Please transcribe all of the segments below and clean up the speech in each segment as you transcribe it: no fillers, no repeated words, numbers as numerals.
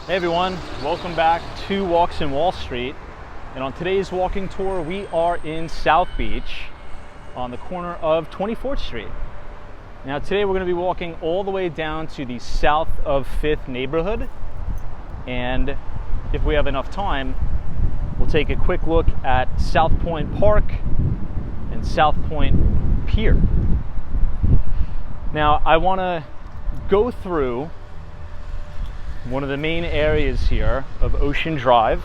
Hey everyone, welcome back to Walks and Wall Street. And on today's walking tour, we are in South Beach on the corner of 24th Street. Now today we're going to be walking all the way down to the south of 5th neighborhood. And if we have enough time, we'll take a quick look at South Pointe Park and South Pointe Pier. Now I want to go through one of the main areas here of Ocean Drive.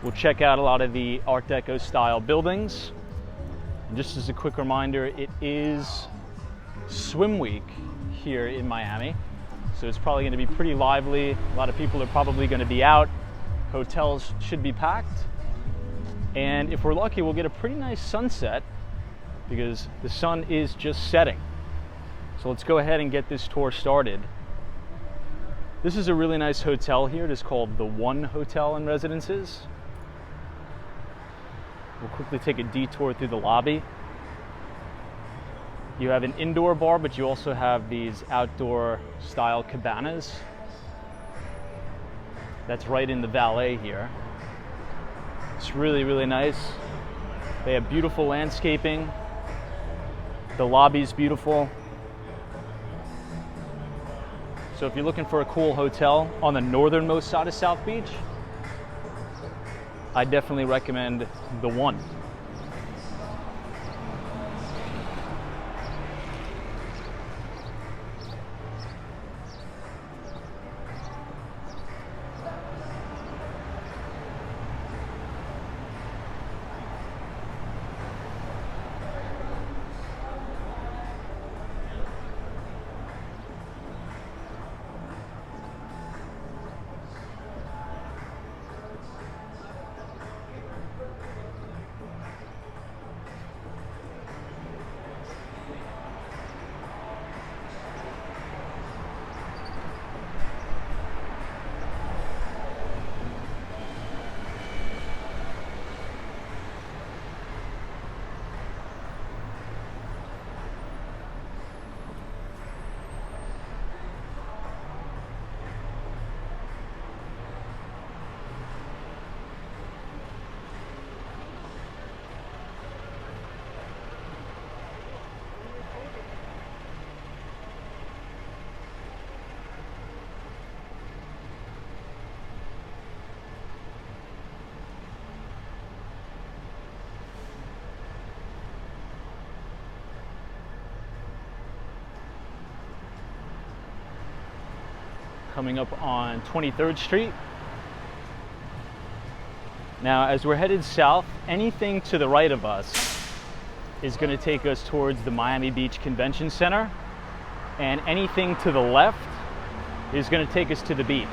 We'll check out a lot of the Art Deco style buildings. And just as a quick reminder, it is swim week here in Miami. So it's probably going to be pretty lively. A lot of people are probably going to be out. Hotels should be packed. And if we're lucky, we'll get a pretty nice sunset because the sun is just setting. So let's go ahead and get this tour started. This is a really nice hotel here. It is called the One Hotel and Residences. We'll quickly take a detour through the lobby. You have an indoor bar, but you also have these outdoor style cabanas. That's right in the valet here. It's really, really nice. They have beautiful landscaping. The lobby's beautiful. So if you're looking for a cool hotel on the northernmost side of South Beach, I definitely recommend the One. Coming up on 23rd Street. Now, as we're headed south, anything to the right of us is going to take us towards the Miami Beach Convention Center, and anything to the left is going to take us to the beach.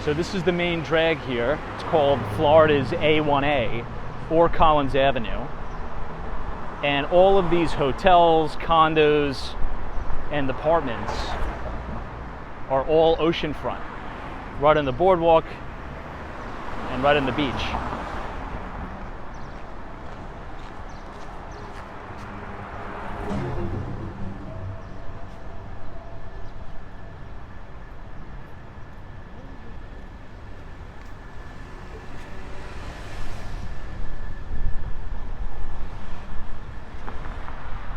So this is the main drag here. It's called Florida's A1A, or Collins Avenue. And all of these hotels, condos, and apartments are all oceanfront, right on the boardwalk and right on the beach.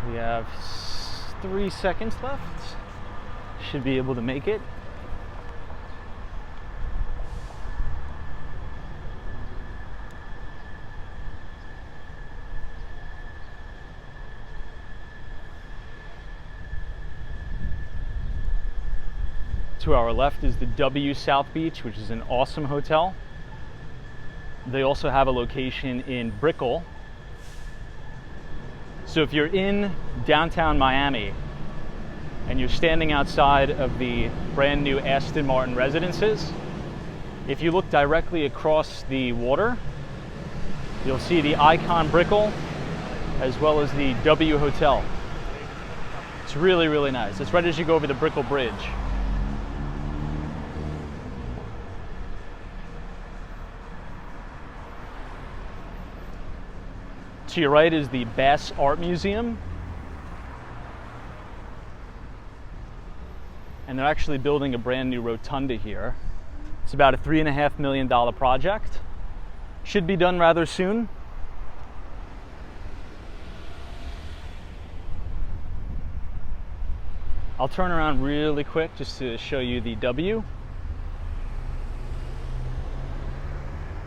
We have 3 seconds left. Should be able to make it. To our left is the W South Beach, which is an awesome hotel. They also have a location in Brickell. So if you're in downtown Miami and you're standing outside of the brand new Aston Martin residences, if you look directly across the water, you'll see the icon Brickell as well as the W Hotel. It's really, really nice. It's right as you go over the Brickell Bridge. To your right is the Bass Art Museum. and they're actually building a brand new rotunda here. It's about a $3.5 million project. Should be done rather soon. I'll turn around really quick just to show you the W.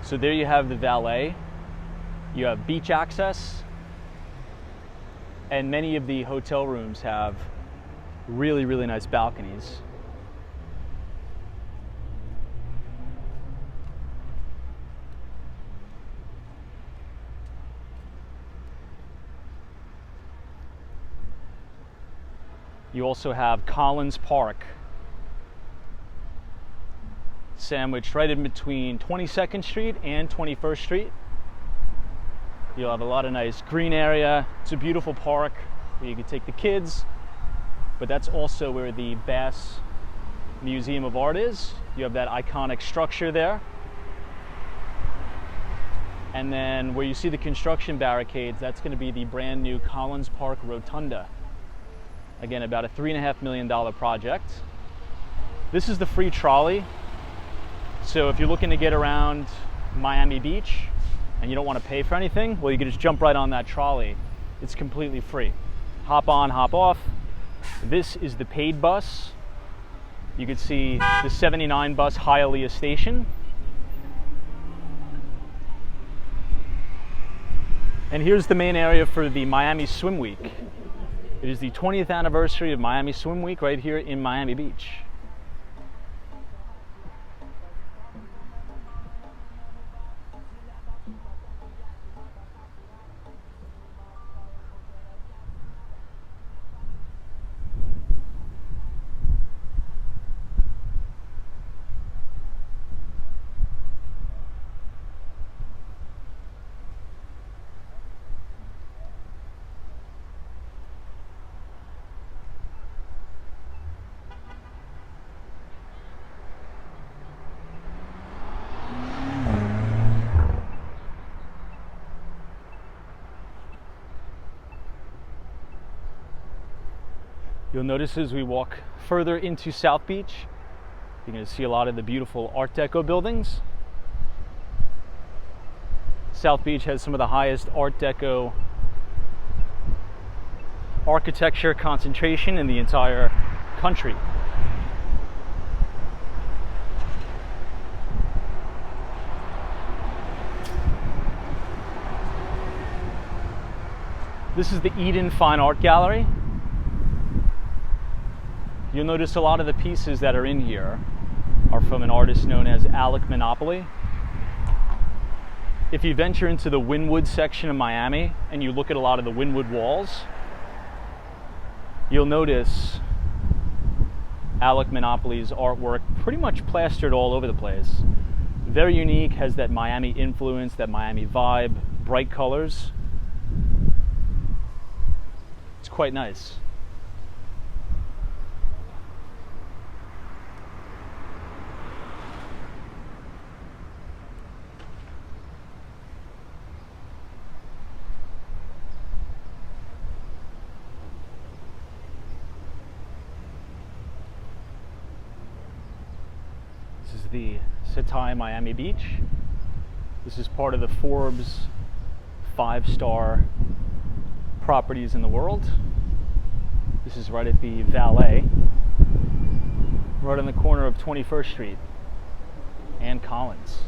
So there you have the valet. You have beach access, and many of the hotel rooms have really, really nice balconies. You also have Collins Park, sandwiched right in between 22nd Street and 21st Street. You'll have a lot of nice green area. It's a beautiful park where you can take the kids, but that's also where the Bass Museum of Art is. You have that iconic structure there. And then where you see the construction barricades, that's going to be the brand new Collins Park Rotunda. Again, about a $3.5 million project. This is the free trolley. So if you're looking to get around Miami Beach and you don't want to pay for anything, well, you can just jump right on that trolley. It's completely free. Hop on, hop off. This is the paid bus. You can see the 79 bus Hialeah Station. And here's the main area for the Miami Swim Week. It is the 20th anniversary of Miami Swim Week right here in Miami Beach. You'll notice as we walk further into South Beach, you're going to see a lot of the beautiful Art Deco buildings. South Beach has some of the highest Art Deco architecture concentration in the entire country. This is the Eden Fine Art Gallery. You'll notice a lot of the pieces that are in here are from an artist known as Alec Monopoly. If you venture into the Wynwood section of Miami and you look at a lot of the Wynwood walls, you'll notice Alec Monopoly's artwork pretty much plastered all over the place. Very unique, has that Miami influence, that Miami vibe, bright colors. It's quite nice. This is the Setai Miami Beach. This is part of the Forbes 5-star properties in the world. This is right at the Valet, right on the corner of 21st Street and Collins.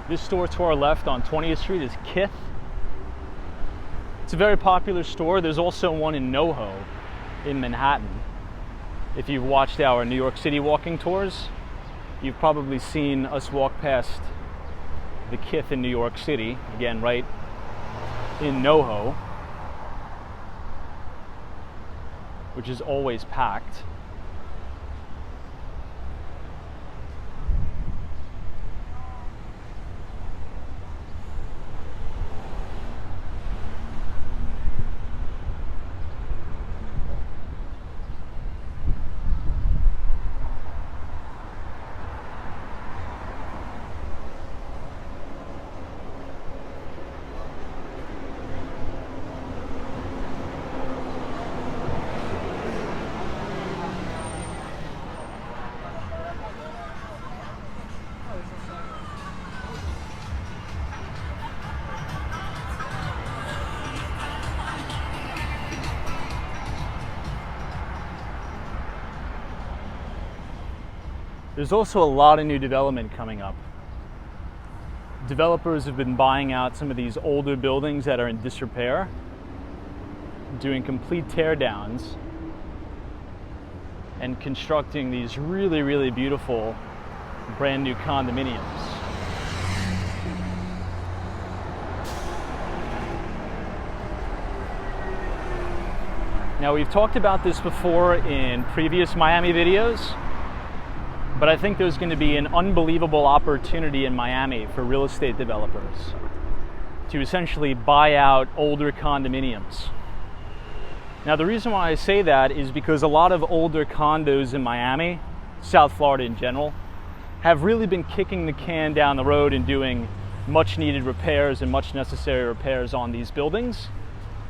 This store to our left on 20th Street is Kith. It's a very popular store. There's also one in NoHo in Manhattan. If you've watched our New York City walking tours, you've probably seen us walk past the Kith in New York City, again right in NoHo. which is always packed. There's also a lot of new development coming up. Developers have been buying out some of these older buildings that are in disrepair, doing complete teardowns, and constructing these really, really beautiful brand new condominiums. Now, we've talked about this before in previous Miami videos, but I think there's going to be an unbelievable opportunity in Miami for real estate developers to essentially buy out older condominiums. Now, the reason why I say that is because a lot of older condos in Miami, South Florida in general, have really been kicking the can down the road and doing much needed repairs and much necessary repairs on these buildings.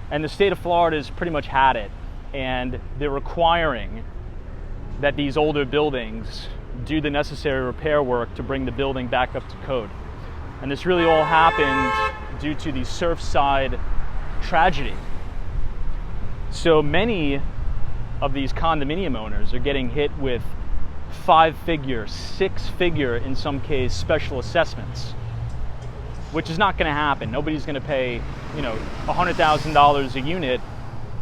And the state of Florida has pretty much had it, and they're requiring that these older buildings do the necessary repair work to bring the building back up to code. And this really all happened due to the Surfside tragedy. So many of these condominium owners are getting hit with 5-figure, 6-figure, in some case, special assessments, which is not going to happen. Nobody's going to pay, $100,000 a unit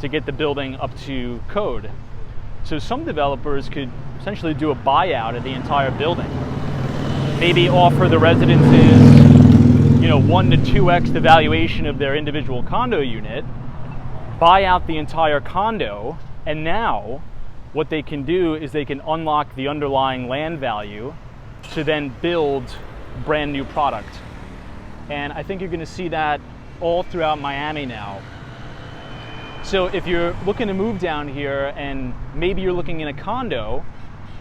to get the building up to code. So some developers could essentially do a buyout of the entire building. Maybe offer the residences, 1 to 2x the valuation of their individual condo unit, buy out the entire condo, and now what they can do is they can unlock the underlying land value to then build brand new product. And I think you're going to see that all throughout Miami now. So if you're looking to move down here and maybe you're looking in a condo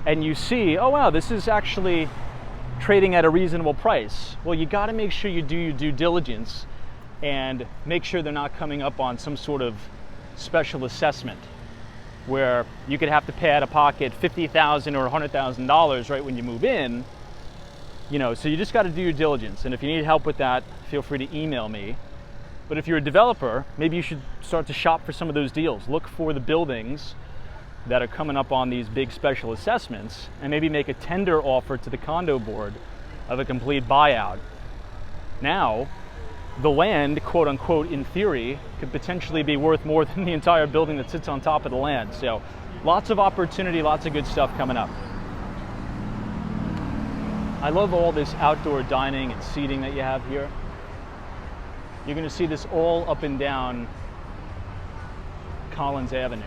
and you see, oh wow, this is actually trading at a reasonable price. Well, you got to make sure you do your due diligence and make sure they're not coming up on some sort of special assessment where you could have to pay out of pocket $50,000 or $100,000 right when you move in. So you just got to do your diligence. And if you need help with that, feel free to email me. But if you're a developer, maybe you should start to shop for some of those deals. Look for the buildings that are coming up on these big special assessments and maybe make a tender offer to the condo board of a complete buyout. Now, the land, quote unquote, in theory, could potentially be worth more than the entire building that sits on top of the land. So lots of opportunity, lots of good stuff coming up. I love all this outdoor dining and seating that you have here. You're going to see this all up and down Collins Avenue.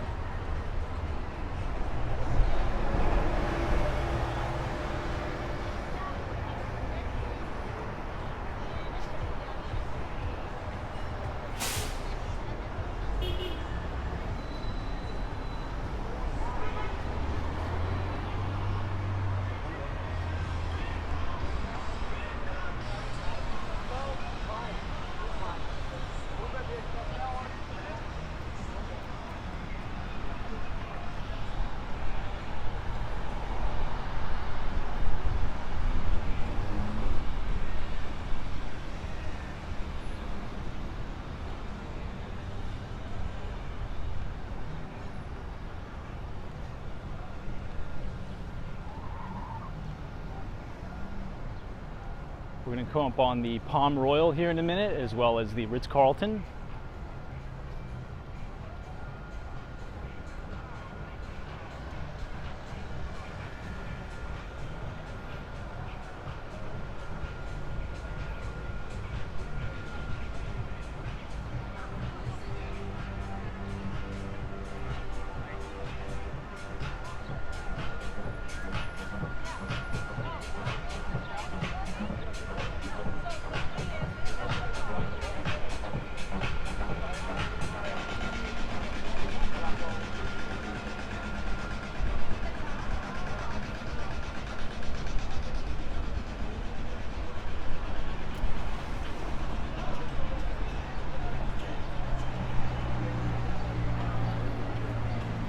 We're going to come up on the Palm Royal here in a minute, as well as the Ritz-Carlton.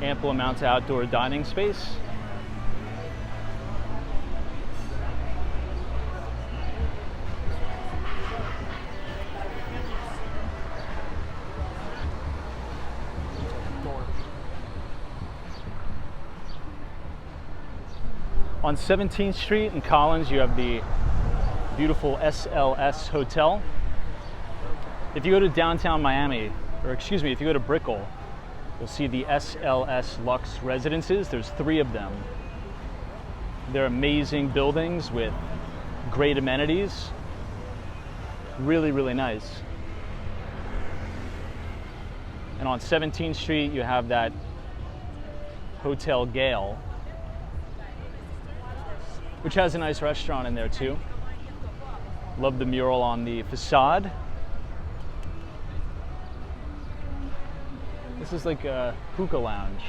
Ample amount of outdoor dining space. On 17th Street in Collins, you have the beautiful SLS Hotel. If you go to downtown Miami, or excuse me, if you go to Brickell, you'll see the SLS Lux Residences. There's 3 of them. They're amazing buildings with great amenities. Really, really nice. And on 17th Street, you have that Hotel Gale, which has a nice restaurant in there too. Love the mural on the facade. This is like a hookah lounge.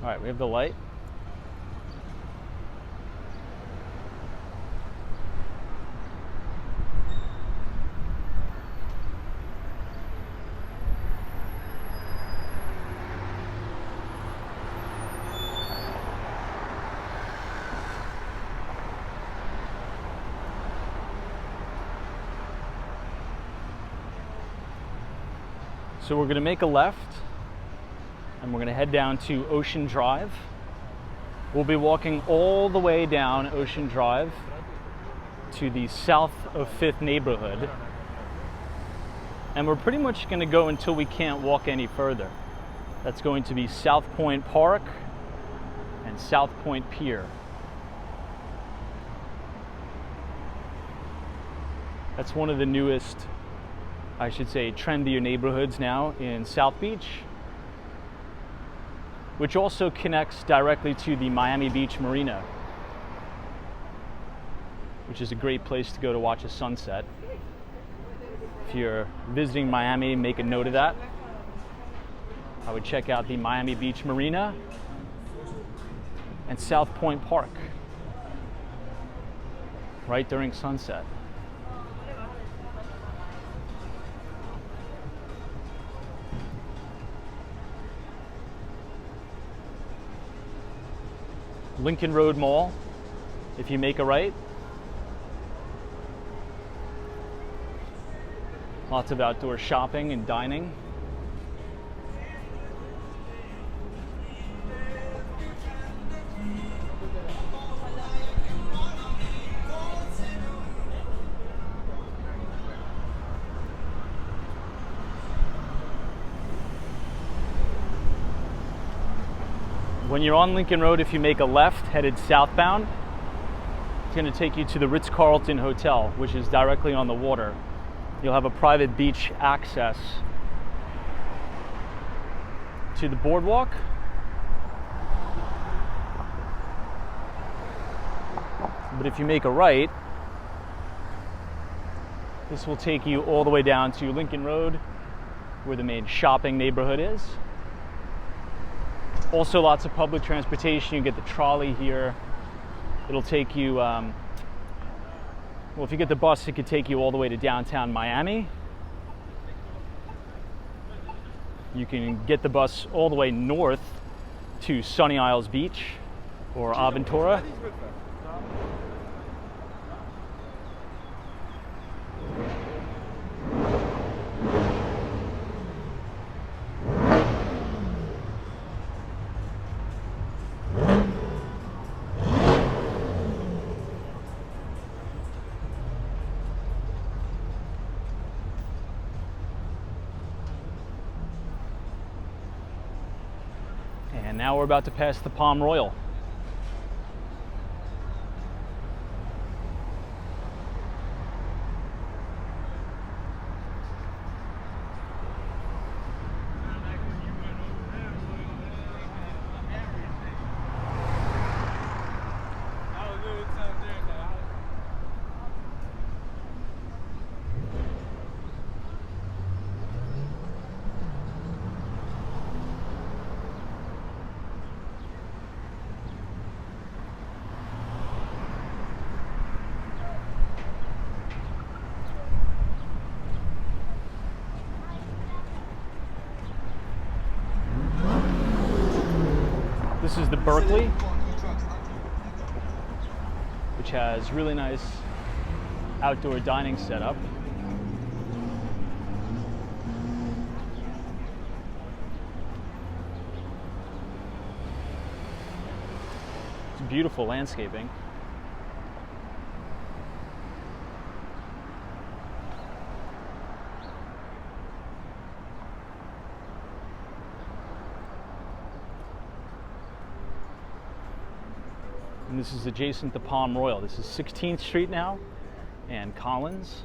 All right, we have the light. So we're going to make a left and we're going to head down to Ocean Drive. We'll be walking all the way down Ocean Drive to the south of 5th neighborhood. And we're pretty much going to go until we can't walk any further. That's going to be South Pointe Park and South Pointe Pier. That's one of the newest, I should say, trendier neighborhoods now in South Beach, which also connects directly to the Miami Beach Marina, which is a great place to go to watch a sunset. If you're visiting Miami, make a note of that. I would check out the Miami Beach Marina and South Pointe Park right during sunset. Lincoln Road Mall, if you make a right. Lots of outdoor shopping and dining. When you're on Lincoln Road, if you make a left headed southbound, it's going to take you to the Ritz-Carlton Hotel, which is directly on the water. You'll have a private beach access to the boardwalk. But if you make a right, this will take you all the way down to Lincoln Road, where the main shopping neighborhood is. Also lots of public transportation. You get the trolley here. It'll take you, well, if you get the bus, it could take you all the way to downtown Miami. You can get the bus all the way north to Sunny Isles Beach or Aventura. And now we're about to pass the Palm Royal. This is the Berkeley, which has really nice outdoor dining setup. It's beautiful landscaping. And this is adjacent to Palm Royal. This is 16th Street now, and Collins.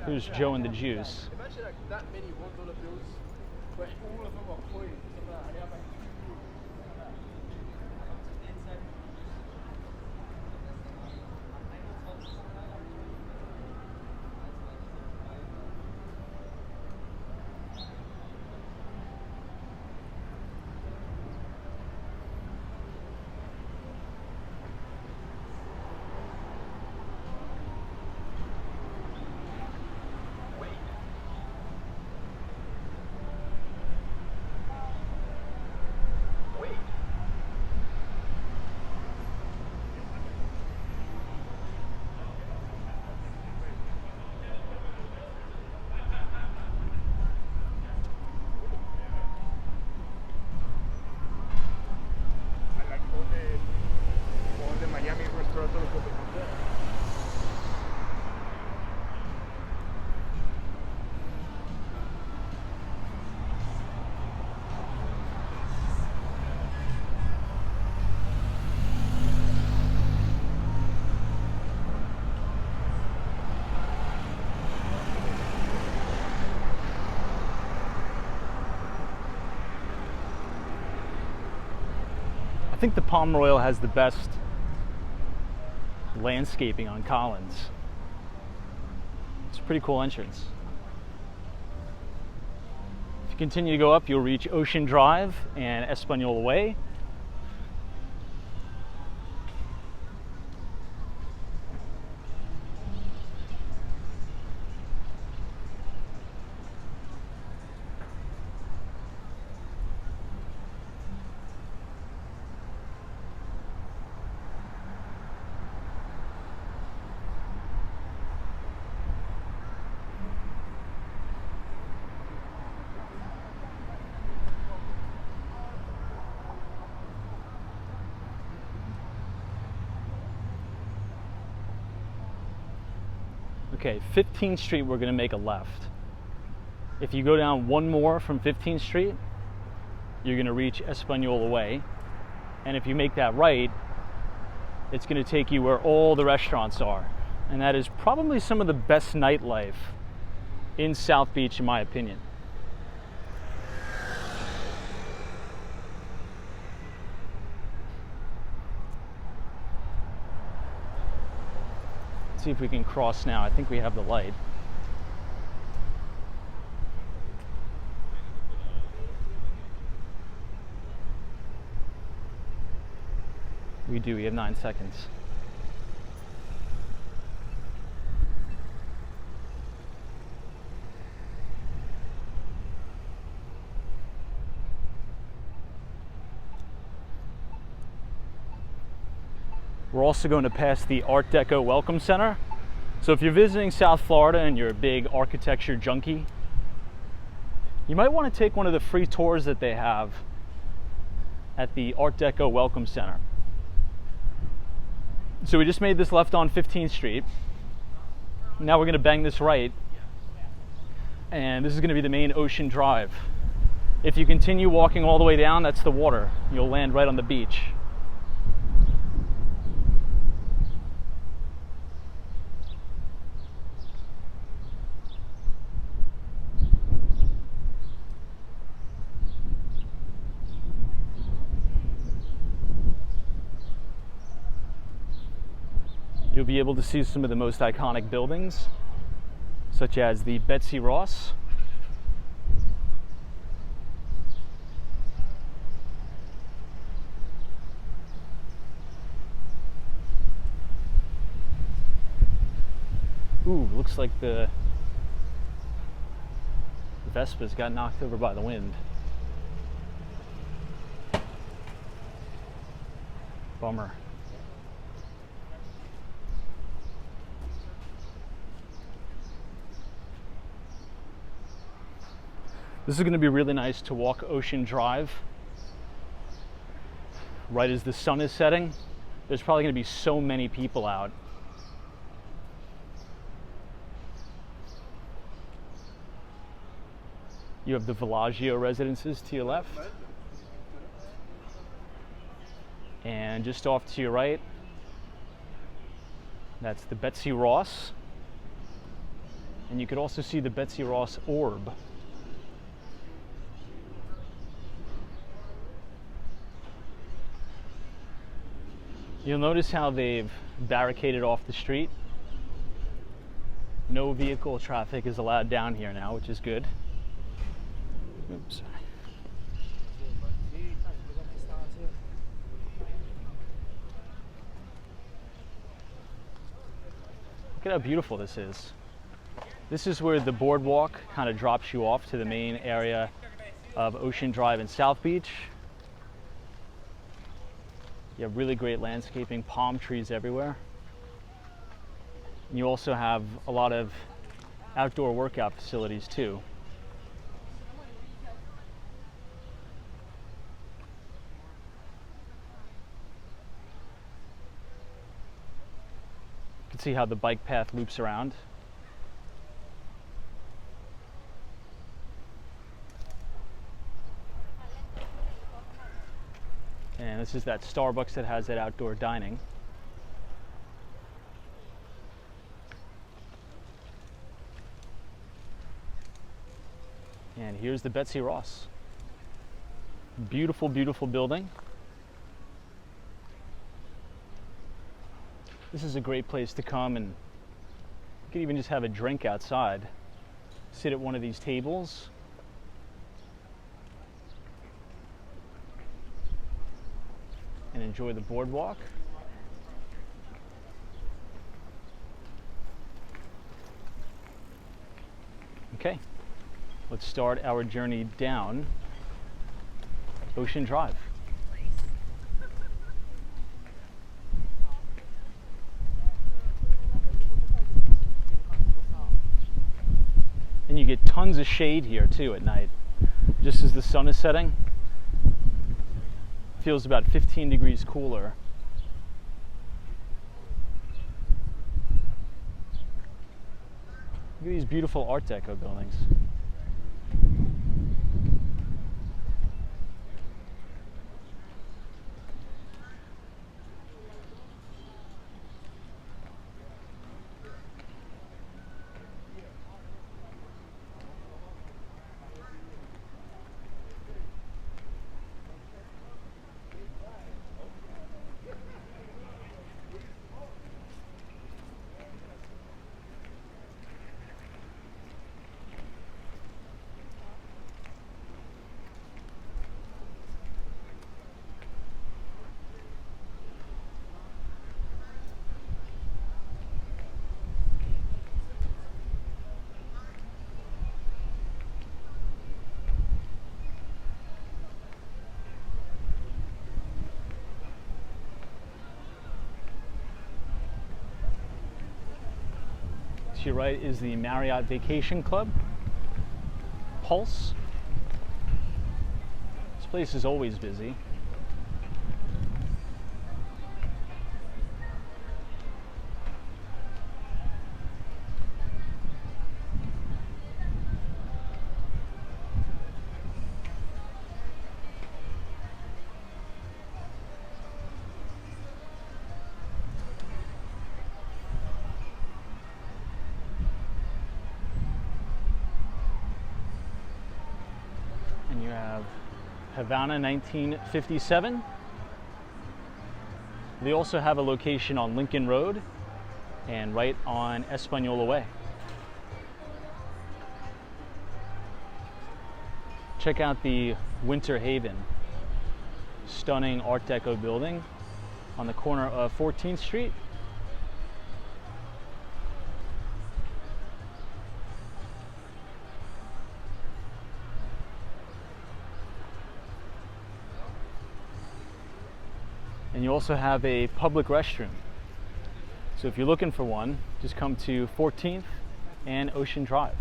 Here's Joe and the Juice. Imagine like that many $1 bills, but all of them are coins. I think the Palm Royal has the best landscaping on Collins. It's a pretty cool entrance. If you continue to go up, you'll reach Ocean Drive and Espanola Way. Okay, 15th Street, we're going to make a left. If you go down one more from 15th Street, you're going to reach Espanola Way. And if you make that right, it's going to take you where all the restaurants are. And that is probably some of the best nightlife in South Beach, in my opinion. See if we can cross now. I think we have the light. We do. We have 9 seconds. We're also going to pass the Art Deco Welcome Center. So if you're visiting South Florida and you're a big architecture junkie, you might want to take one of the free tours that they have at the Art Deco Welcome Center. So we just made this left on 15th Street. Now we're going to bang this right, and this is going to be the main Ocean Drive. If you continue walking all the way down, that's the water. You'll land right on the beach. You'll be able to see some of the most iconic buildings, such as the Betsy Ross. Ooh, looks like the Vespas got knocked over by the wind. Bummer. This is going to be really nice to walk Ocean Drive right as the sun is setting. There's probably going to be so many people out. You have the Villaggio residences to your left. And just off to your right, that's the Betsy Ross. And you could also see the Betsy Ross orb. You'll notice how they've barricaded off the street. No vehicle traffic is allowed down here now, which is good. Oops. Look at how beautiful this is. This is where the boardwalk kind of drops you off to the main area of Ocean Drive and South Beach. You have really great landscaping, palm trees everywhere. And you also have a lot of outdoor workout facilities too. You can see how the bike path loops around. And this is that Starbucks that has that outdoor dining. And here's the Betsy Ross. Beautiful, beautiful building. This is a great place to come, and you could even just have a drink outside. Sit at one of these tables. And enjoy the boardwalk. Okay, let's start our journey down Ocean Drive. And you get tons of shade here too at night, just as the sun is setting. Feels about 15 degrees cooler. Look at these beautiful Art Deco buildings. To your right is the Marriott Vacation Club, Pulse. This place is always busy. You have Havana 1957. They also have a location on Lincoln Road and right on Espanola Way. Check out the Winter Haven, stunning Art Deco building on the corner of 14th Street. And you also have a public restroom. So if you're looking for one, just come to 14th and Ocean Drive.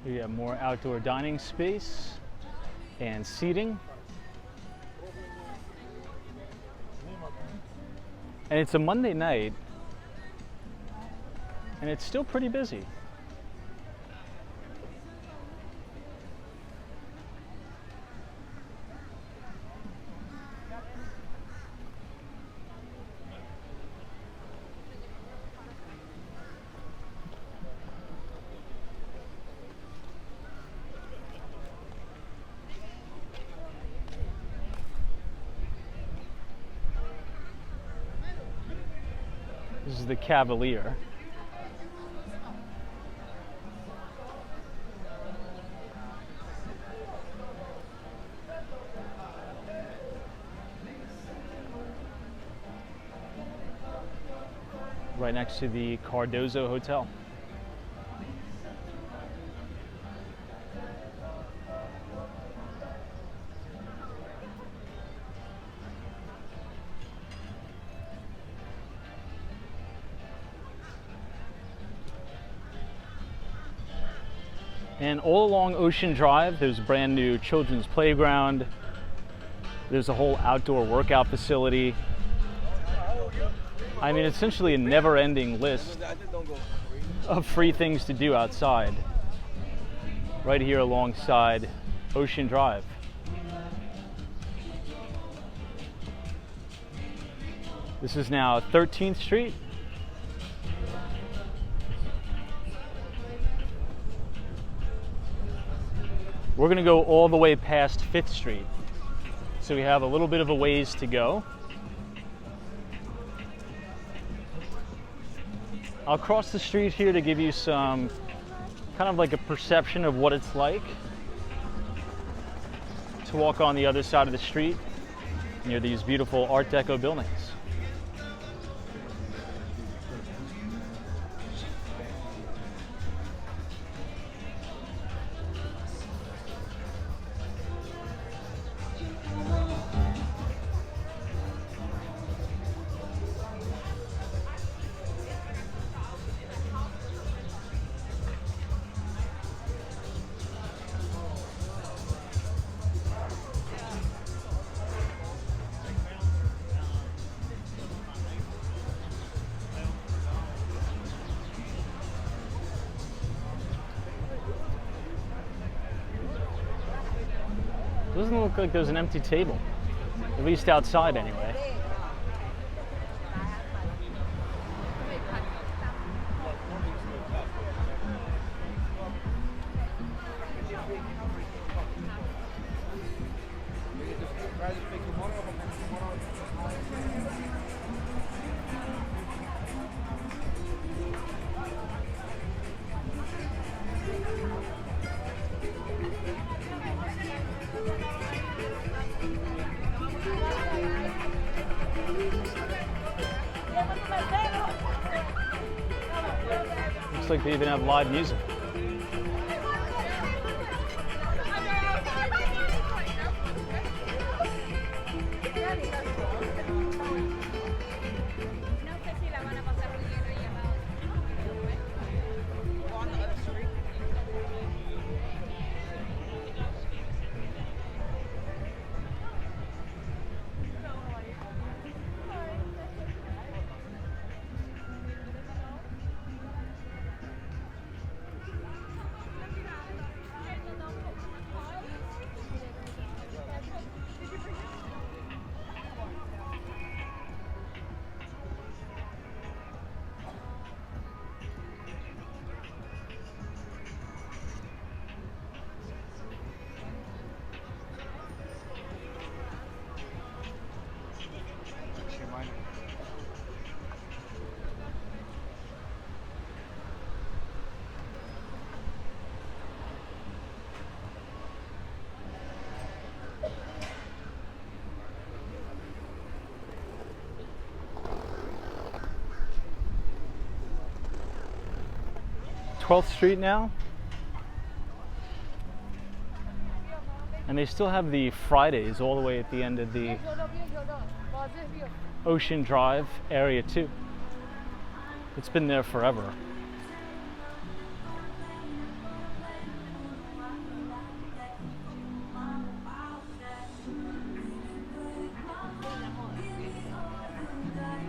You have more outdoor dining space and seating. And it's a Monday night, and it's still pretty busy. This is the Cavalier. Right next to the Cardozo Hotel. And all along Ocean Drive, there's a brand new children's playground. There's a whole outdoor workout facility. I mean, essentially a never-ending list of free things to do outside. Right here alongside Ocean Drive. This is now 13th Street. We're going to go all the way past 5th Street. So we have a little bit of a ways to go. I'll cross the street here to give you some kind of like a perception of what it's like to walk on the other side of the street near these beautiful Art Deco buildings. Doesn't look like there's an empty table, at least outside anyway. Looks like they even have live music. 12th Street now. And they still have the Fridays all the way at the end of the Ocean Drive area too. It's been there forever.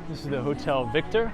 This is the Hotel Victor.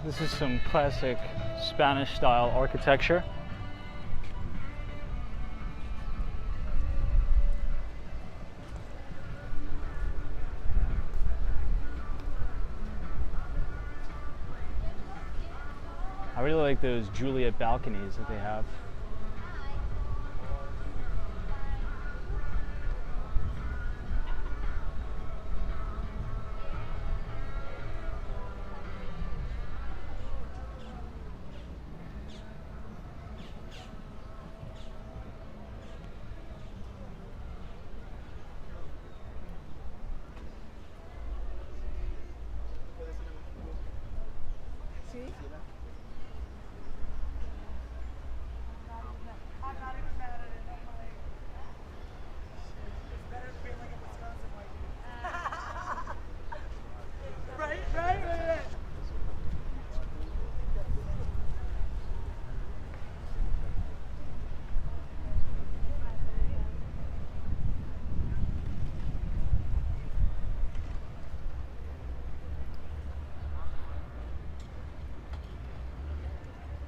This is some classic Spanish style architecture. I really like those Juliet balconies that they have.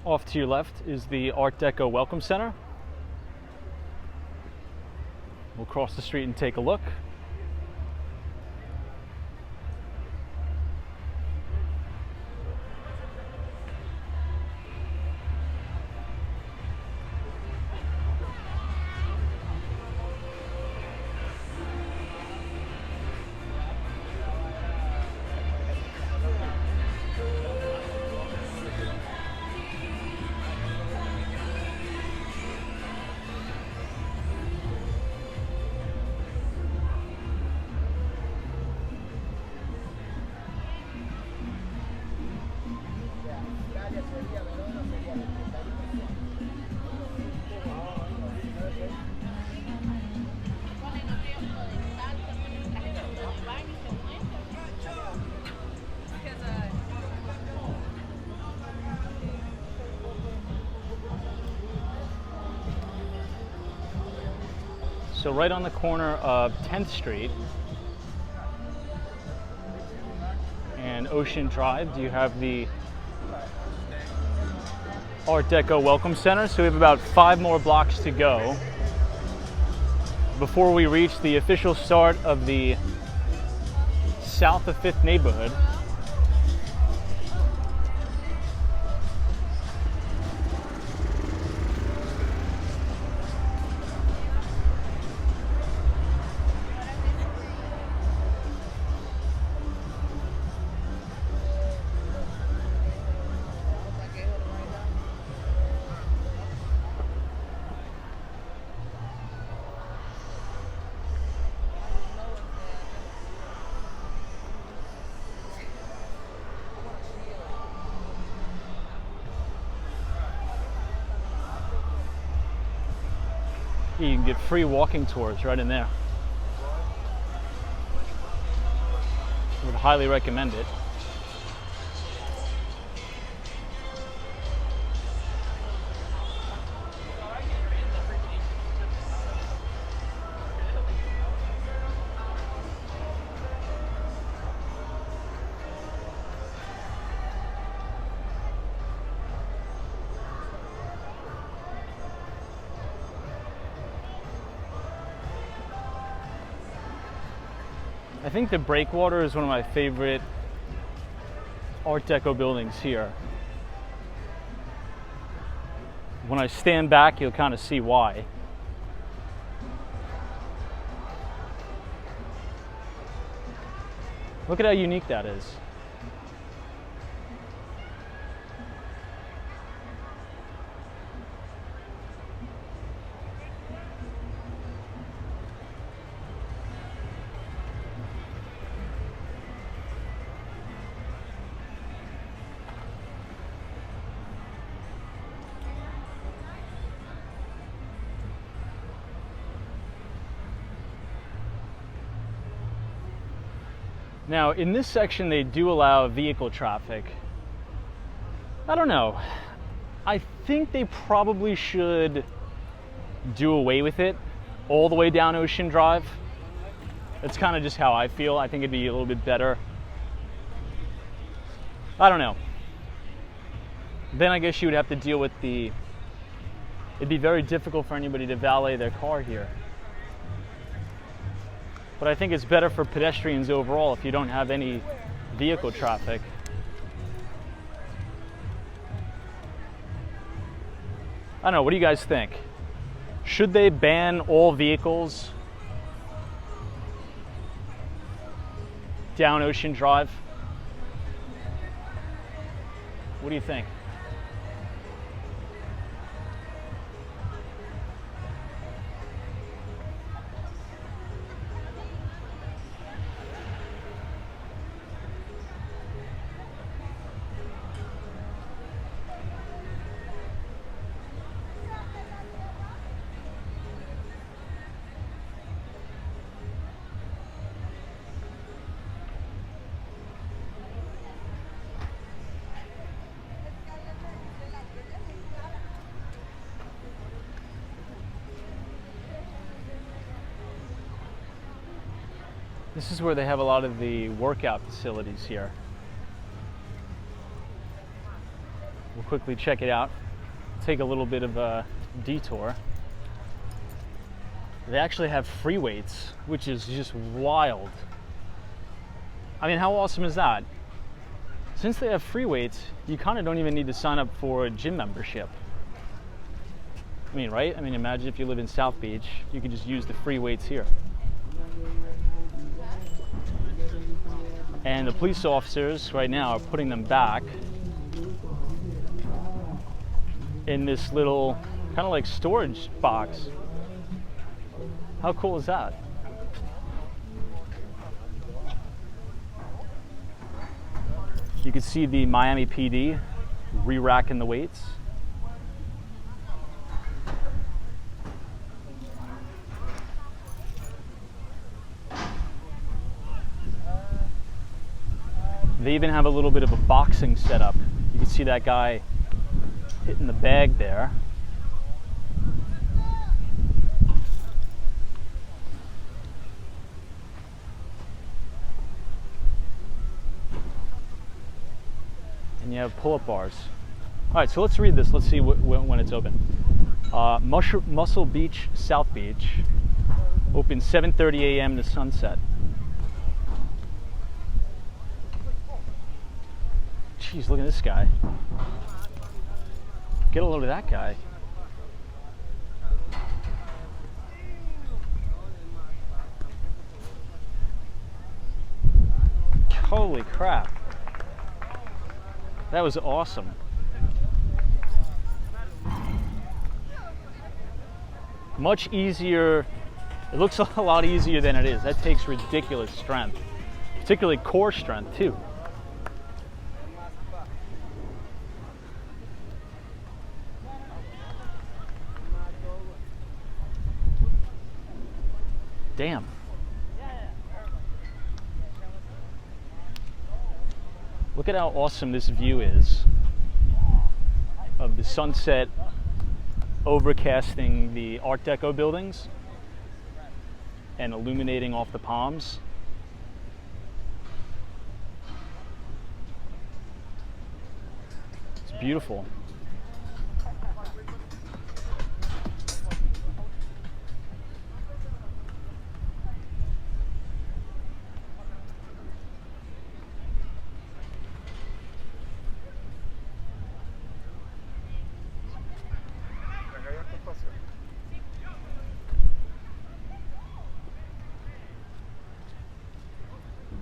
Off to your left is the Art Deco Welcome Center. We'll cross the street and take a look. So right on the corner of 10th Street and Ocean Drive, you have the Art Deco Welcome Center. So we have about 5 more blocks to go before we reach the official start of the South of 5th neighborhood. You can get free walking tours right in there. I would highly recommend it. think the breakwater is one of my favorite Art Deco buildings here. When I stand back, you'll kind of see why. Look at how unique that is. Now, in this section, they do allow vehicle traffic. I don't know. I think they probably should do away with it all the way down Ocean Drive. That's kind of just how I feel. I think it'd be a little bit better. I don't know. Then I guess you would have to deal with it'd be very difficult for anybody to valet their car here. But I think it's better for pedestrians overall if you don't have any vehicle traffic. I don't know, what do you guys think? Should they ban all vehicles down Ocean Drive? What do you think? This is where they have a lot of the workout facilities here. We'll quickly check it out. Take a little bit of a detour. They actually have free weights, which is just wild. I mean, how awesome is that? Since they have free weights, you kind of don't even need to sign up for a gym membership. I mean, right? I mean, imagine if you live in South Beach, you could just use the free weights here. And the police officers right now are putting them back in this little kind of like storage box. How cool is that? You can see the Miami PD re-racking the weights. They even have a little bit of a boxing setup. You can see that guy hitting the bag there. And you have pull-up bars. All right, so let's read this. Let's see when it's open. Muscle Beach, South Beach, open 7:30 a.m. to sunset. Jeez, look at this guy. Get a load of that guy. Holy crap. That was awesome. Much easier. It looks a lot easier than it is. That takes ridiculous strength, particularly core strength too. Damn. Look at how awesome this view is of the sunset overcasting the Art Deco buildings and illuminating off the palms. It's beautiful.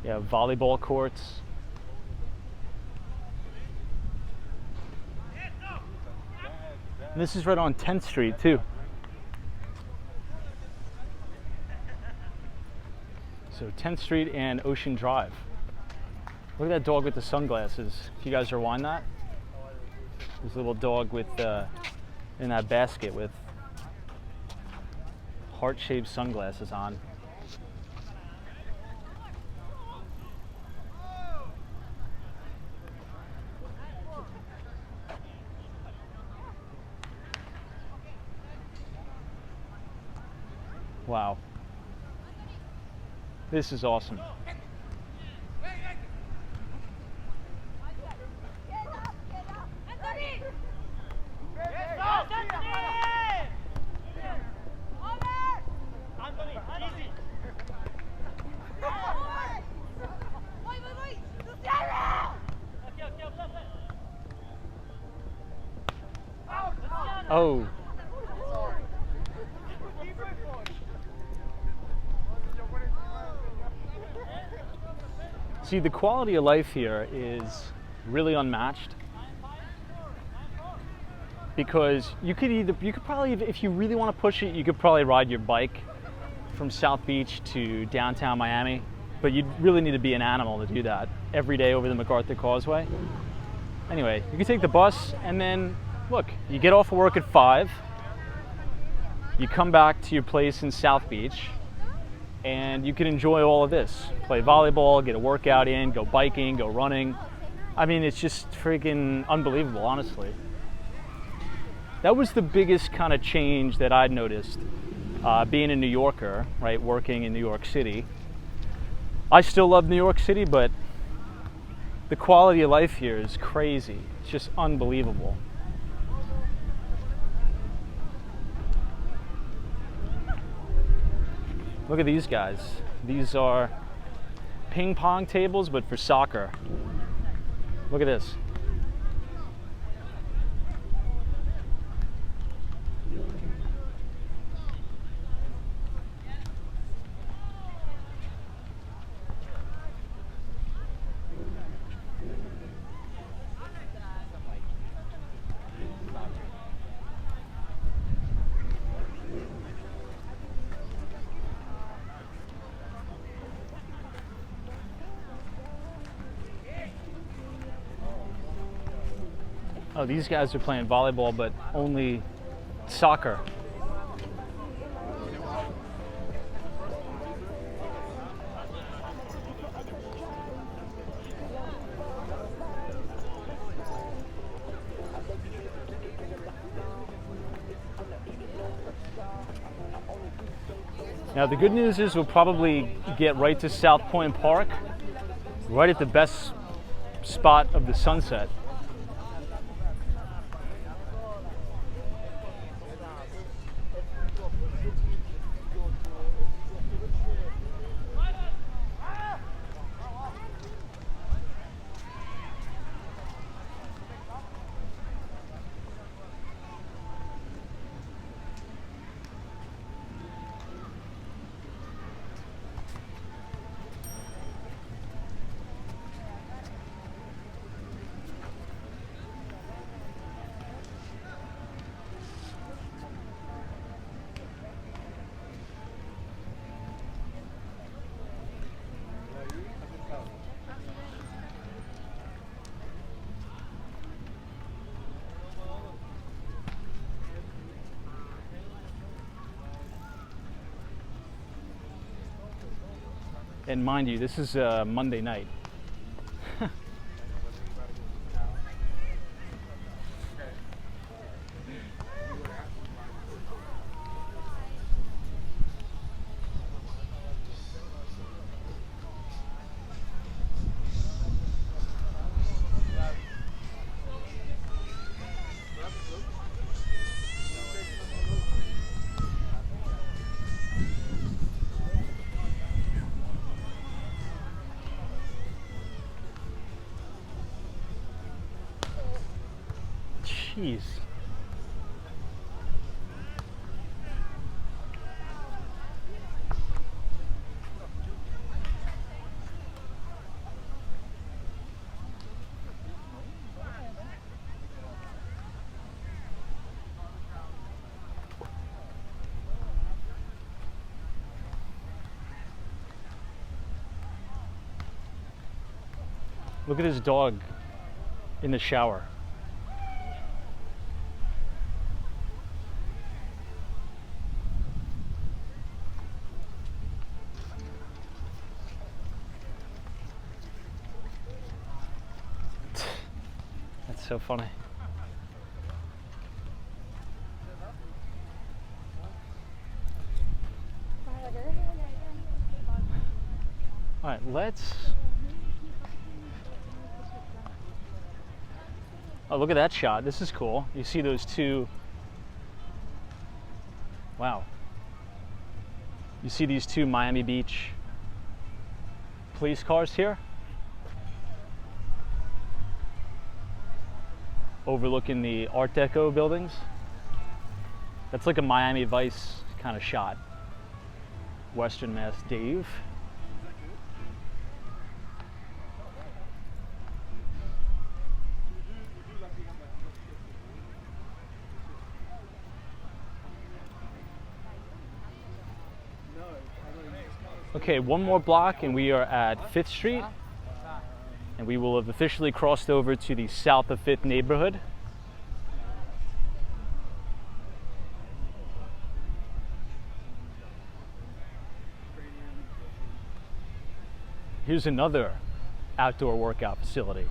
Yeah, volleyball courts. And this is right on 10th Street too. So 10th Street and Ocean Drive. Look at that dog with the sunglasses. If you guys rewind that. There's a little dog with in that basket with heart-shaped sunglasses on. Wow. This is awesome. Oh. See, the quality of life here is really unmatched, because you could probably, if you really want to push it, you could probably ride your bike from South Beach to downtown Miami, but you'd really need to be an animal to do that every day over the MacArthur Causeway. Anyway, you can take the bus, and then look, you get off of work at 5, you come back to your place in South Beach, and you can enjoy all of this. Play volleyball, get a workout in, go biking, go running. I mean, it's just freaking unbelievable, honestly. That was the biggest kind of change that I'd noticed being a New Yorker, right, working in New York City. I still love New York City, but the quality of life here is crazy. It's just unbelievable. Look at these guys. These are ping pong tables, but for soccer. Look at this. Oh, these guys are playing volleyball, but only soccer. Now, the good news is we'll probably get right to South Pointe Park, right at the best spot of the sunset. And mind you, this is Monday night. Jeez. Look at his dog in the shower. That's so funny. All right, let's. Oh, look at that shot. This is cool. You see those two. Wow. You see these two Miami Beach police cars here? Overlooking the Art Deco buildings. That's like a Miami Vice kind of shot. Western Mass Dave. Okay, one more block and we are at 5th Street. And we will have officially crossed over to the south of 5th neighborhood. Here's another outdoor workout facility.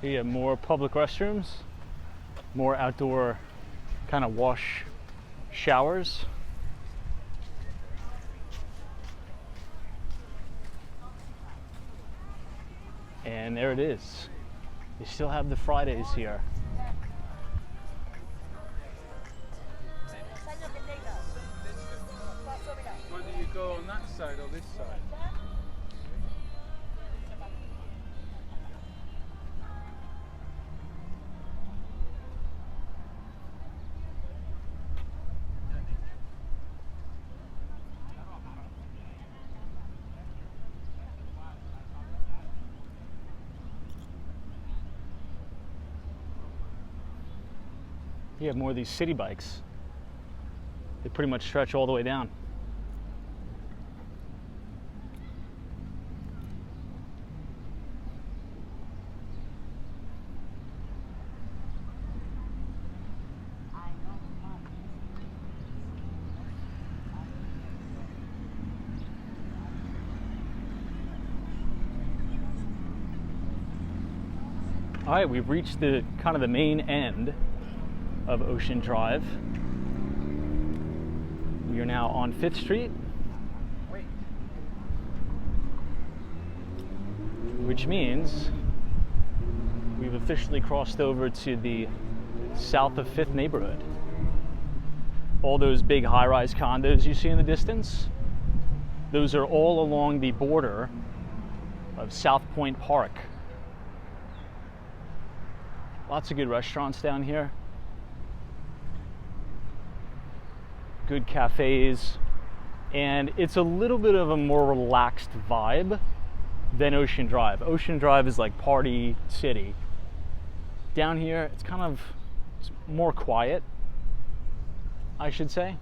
You have more public restrooms, more outdoor kind of wash showers. And there it is. You still have the Fridays here. Whether you go on that side or this side. You have more of these city bikes. They pretty much stretch all the way down. All right, we've reached the kind of the main end of Ocean Drive. We are now on 5th Street, which means we've officially crossed over to the south of 5th neighborhood. All those big high-rise condos you see in the distance, those are all along the border of South Pointe Park. Lots of good restaurants down here. Good cafes, and it's a little bit of a more relaxed vibe than Ocean Drive. Ocean Drive is like party city. Down here, it's more quiet, I should say.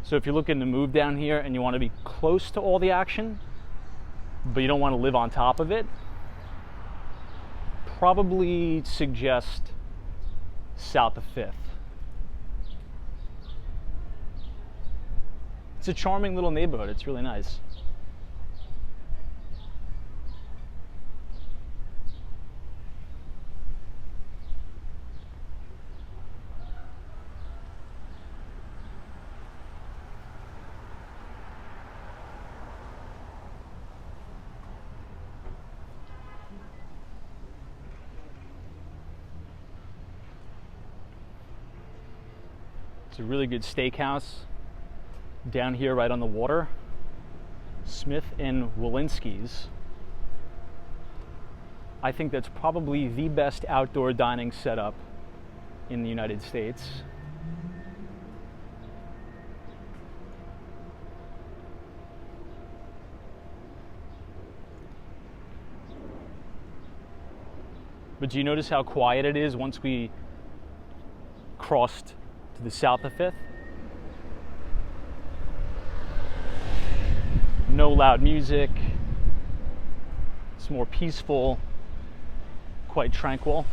So if you're looking to move down here and you want to be close to all the action, but you don't want to live on top of it, probably suggest south of 5th. It's a charming little neighborhood. It's really nice. It's a really good steakhouse down here right on the water. Smith and Walensky's. I think that's probably the best outdoor dining setup in the United States. But do you notice how quiet it is once we crossed to the south of 5th? No loud music. It's more peaceful, quite tranquil.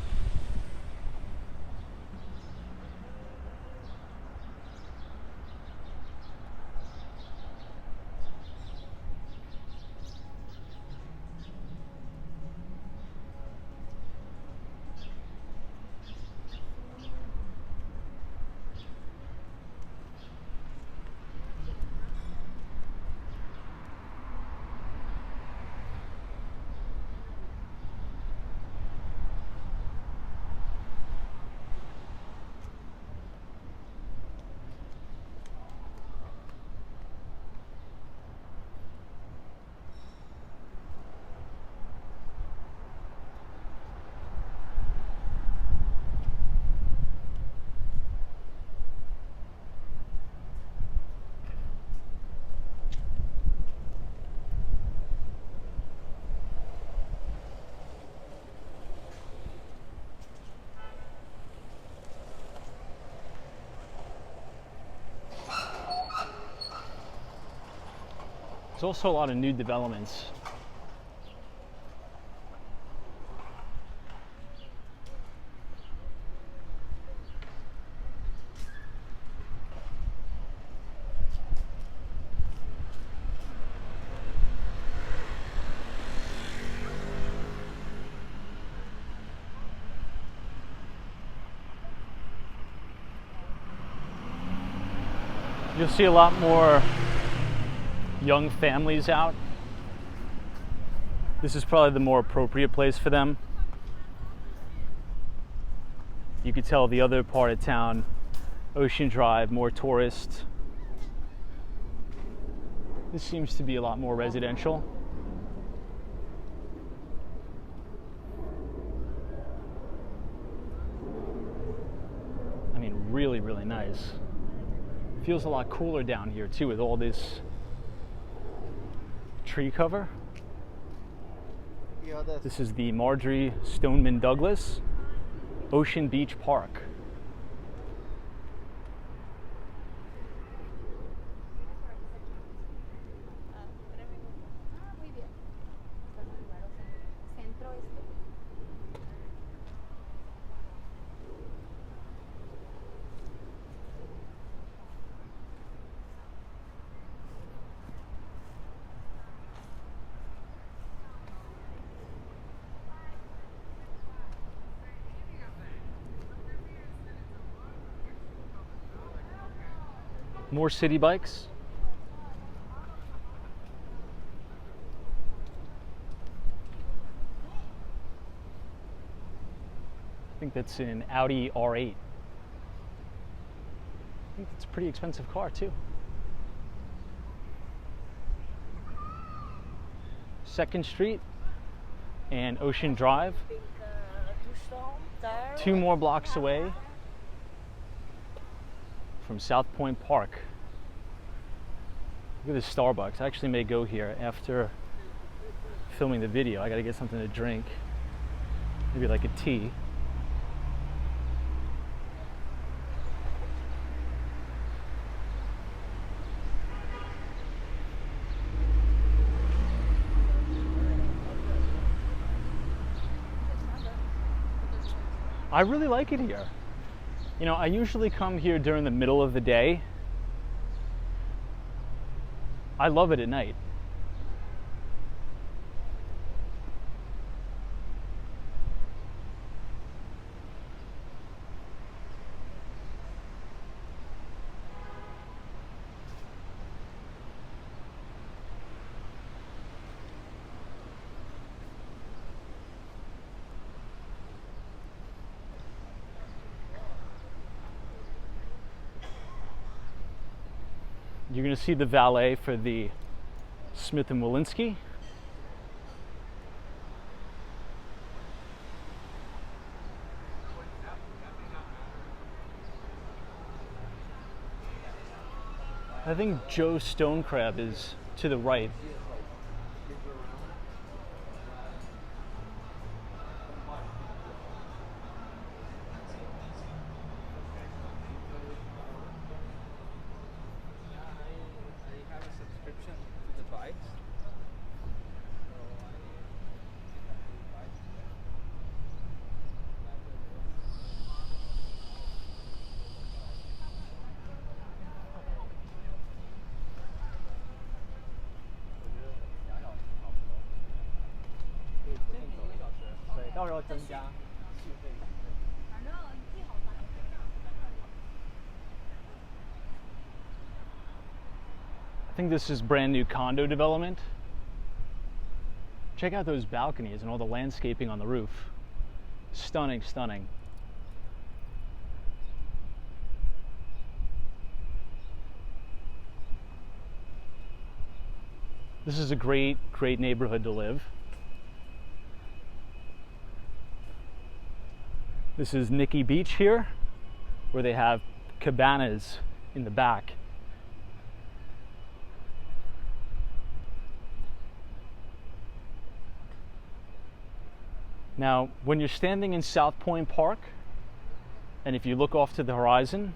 There's also a lot of new developments. You'll see a lot more young families out. This is probably the more appropriate place for them. You could tell the other part of town, Ocean Drive, more tourist. This seems to be a lot more residential. I mean, really, really nice. Feels a lot cooler down here too with all this tree cover. This is the Marjorie Stoneman Douglas Ocean Beach Park. More city bikes. I think that's an Audi R8. I think it's a pretty expensive car too. 2nd Street and Ocean Drive. 2 more blocks away from South Pointe Park. Look at this Starbucks. I actually may go here after filming the video. I gotta get something to drink. Maybe like a tea. I really like it here. You know, I usually come here during the middle of the day. I love it at night. You're going to see the valet for the Smith & Wollensky. I think Joe Stonecrab is to the right. I think this is brand new condo development. Check out those balconies and all the landscaping on the roof. Stunning, stunning. This is a great, great neighborhood to live. This is Nikki Beach here, where they have cabanas in the back. Now, when you're standing in South Pointe Park, and if you look off to the horizon,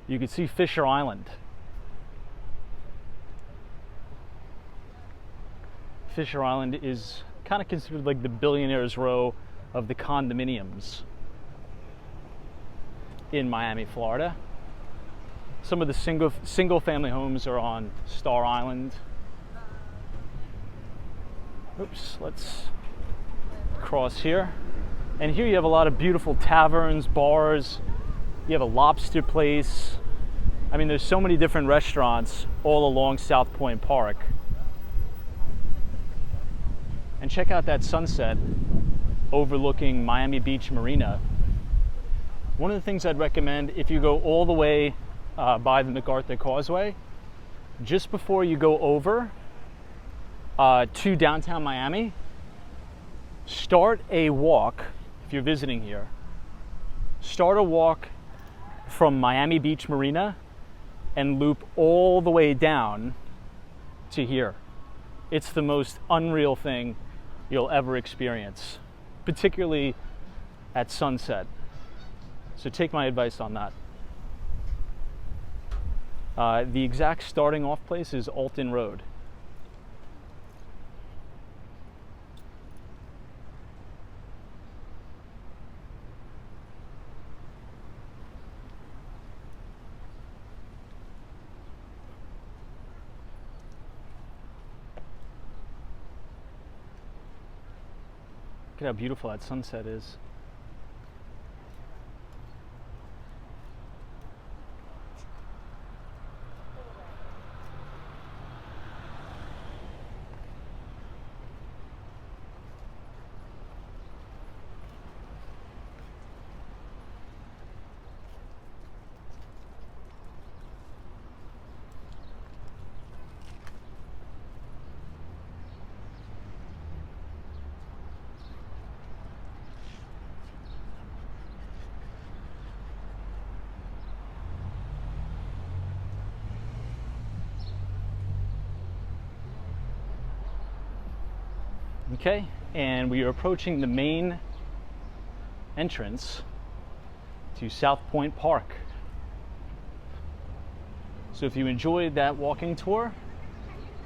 you can see Fisher Island. Fisher Island is kind of considered like the billionaire's row of the condominiums in Miami, Florida. Some of the single family homes are on Star Island. Oops, let's cross here. And here you have a lot of beautiful taverns, bars. You have a lobster place. I mean, there's so many different restaurants all along South Pointe Park. And check out that sunset overlooking Miami Beach Marina. One of the things I'd recommend, if you go all the way by the MacArthur Causeway, just before you go over to downtown Miami, start a walk. If you're visiting here, start a walk from Miami Beach Marina and loop all the way down to here. It's the most unreal thing you'll ever experience, particularly at sunset. So take my advice on that. The exact starting off place is Alton Road. Look at how beautiful that sunset is. Okay, and we are approaching the main entrance to South Pointe Park. So if you enjoyed that walking tour,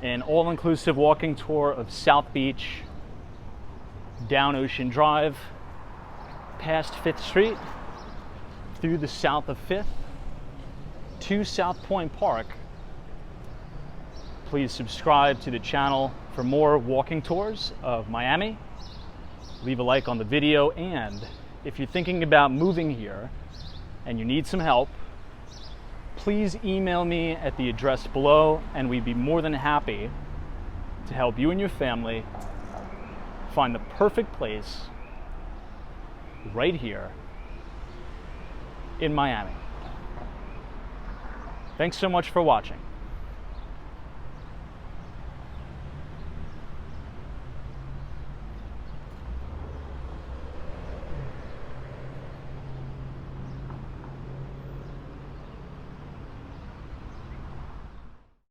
an all-inclusive walking tour of South Beach, down Ocean Drive, past 5th Street, through the south of 5th, to South Pointe Park. Please subscribe to the channel for more walking tours of Miami. Leave a like on the video, and if you're thinking about moving here and you need some help, please email me at the address below, and we'd be more than happy to help you and your family find the perfect place right here in Miami. Thanks so much for watching.